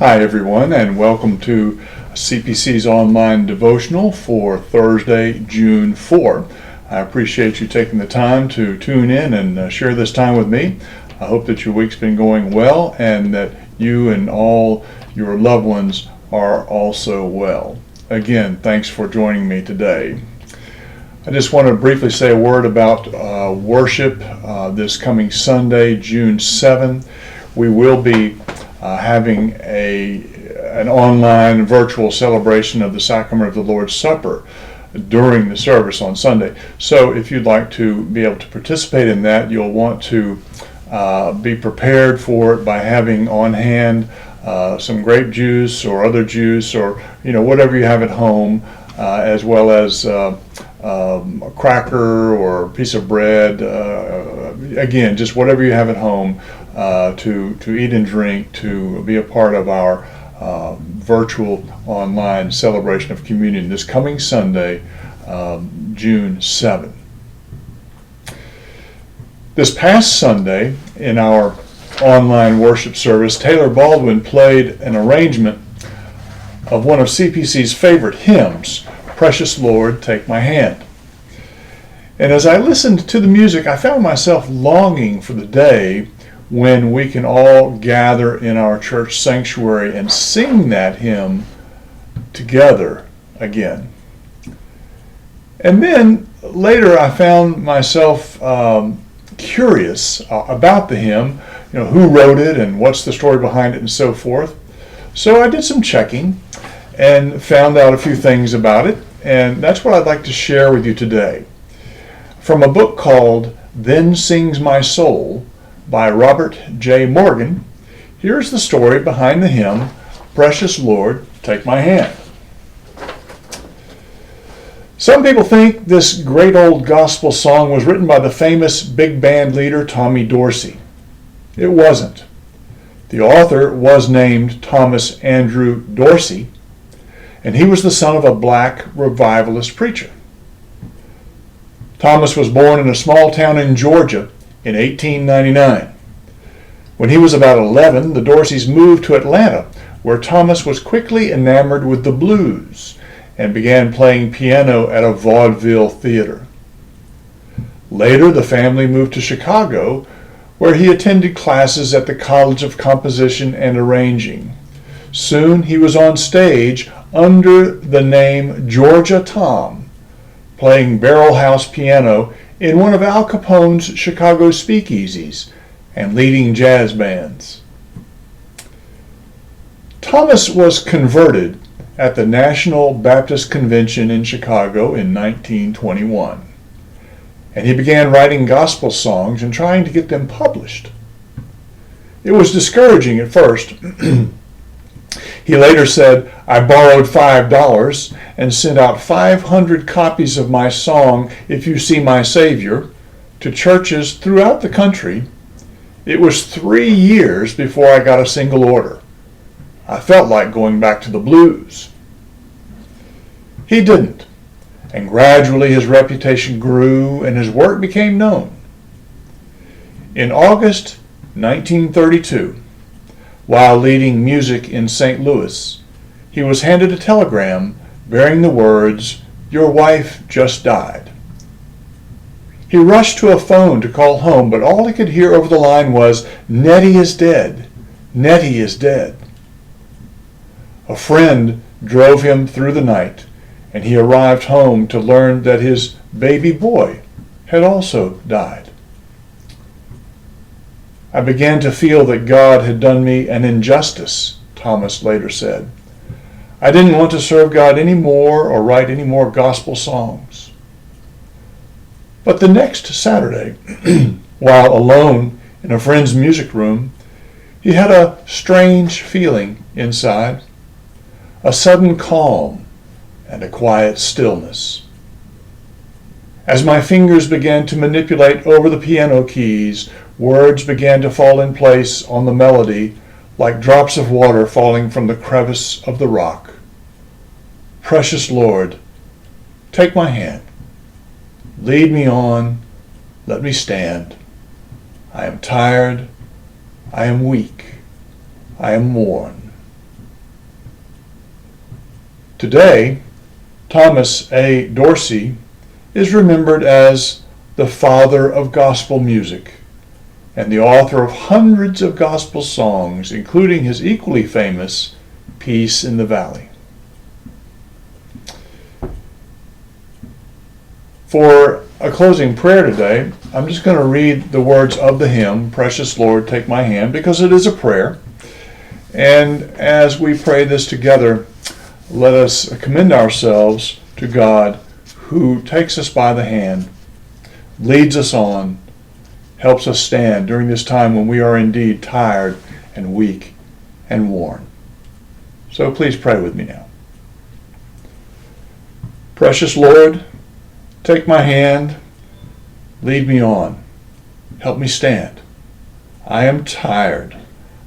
Hi everyone, and welcome to CPC's online devotional for Thursday, June 4. I appreciate you taking the time to tune in and share this time with me. I hope that your week's been going well and that you and all your loved ones are also well. Again, thanks for joining me today. I just want to briefly say a word about worship this coming Sunday, June 7. We will be having an online virtual celebration of the sacrament of the Lord's Supper during the service on Sunday. So if you'd like to be able to participate in that, you'll want to be prepared for it by having on hand some grape juice or other juice or whatever you have at home, as well as a cracker or a piece of bread. Again, just whatever you have at home to eat and drink, to be a part of our virtual online celebration of communion this coming Sunday, June 7. This past Sunday, in our online worship service, Taylor Baldwin played an arrangement of one of CPC's favorite hymns, Precious Lord, Take My Hand. And as I listened to the music, I found myself longing for the day when we can all gather in our church sanctuary and sing that hymn together again. And then later I found myself curious about the hymn, who wrote it and what's the story behind it and so forth. So I did some checking and found out a few things about it, and that's what I'd like to share with you today. From a book called Then Sings My Soul by Robert J. Morgan, here's the story behind the hymn, Precious Lord, Take My Hand. Some people think this great old gospel song was written by the famous big band leader Tommy Dorsey. It wasn't. The author was named Thomas Andrew Dorsey, and he was the son of a black revivalist preacher. Thomas was born in a small town in Georgia in 1899. When he was about 11, the Dorseys moved to Atlanta, where Thomas was quickly enamored with the blues and began playing piano at a vaudeville theater. Later, the family moved to Chicago, where he attended classes at the College of Composition and Arranging. Soon he was on stage under the name Georgia Tom, playing barrel house piano in one of Al Capone's Chicago speakeasies and leading jazz bands. Thomas was converted at the National Baptist Convention in Chicago in 1921, and he began writing gospel songs and trying to get them published. It was discouraging at first. He later said, "I borrowed $5 and sent out 500 copies of my song, If You See My Savior, to churches throughout the country. It was 3 years before I got a single order. I felt like going back to the blues." He didn't, and gradually his reputation grew and his work became known. In August 1932, while leading music in St. Louis, he was handed a telegram bearing the words, "Your wife just died." He rushed to a phone to call home, but all he could hear over the line was, "Nettie is dead. Nettie is dead." A friend drove him through the night, and he arrived home to learn that his baby boy had also died. "I began to feel that God had done me an injustice," Thomas later said. "I didn't want to serve God anymore or write any more gospel songs." But the next Saturday, while alone in a friend's music room, he had a strange feeling inside, a sudden calm and a quiet stillness. As my fingers began to manipulate over the piano keys, words began to fall in place on the melody like drops of water falling from the crevice of the rock. "Precious Lord, take my hand. Lead me on, let me stand. I am tired, I am weak, I am worn. Today, Thomas A. Dorsey is remembered as the father of gospel music and the author of hundreds of gospel songs, including his equally famous Peace in the Valley. For a closing prayer today, I'm just going to read the words of the hymn, Precious Lord, Take My Hand, because it is a prayer. And as we pray this together, let us commend ourselves to God, who takes us by the hand, leads us on, helps us stand during this time when we are indeed tired and weak and worn. So please pray with me now. Precious Lord, take my hand, lead me on, help me stand. I am tired,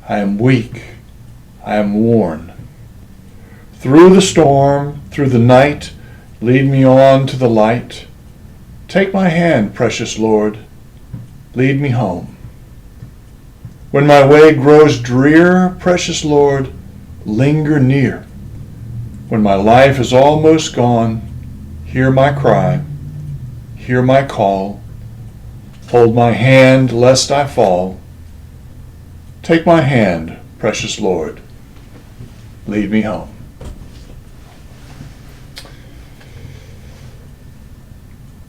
I am weak, I am worn. Through the storm, through the night, lead me on to the light. Take my hand, precious Lord, lead me home. When my way grows drear, precious Lord, linger near. When my life is almost gone, hear my cry, hear my call. Hold my hand lest I fall. Take my hand, precious Lord, lead me home.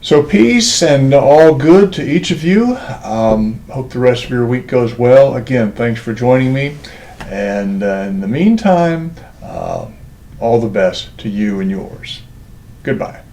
So peace and all good to each of you. Hope the rest of your week goes well. Again, thanks for joining me. And in the meantime, all the best to you and yours. Goodbye.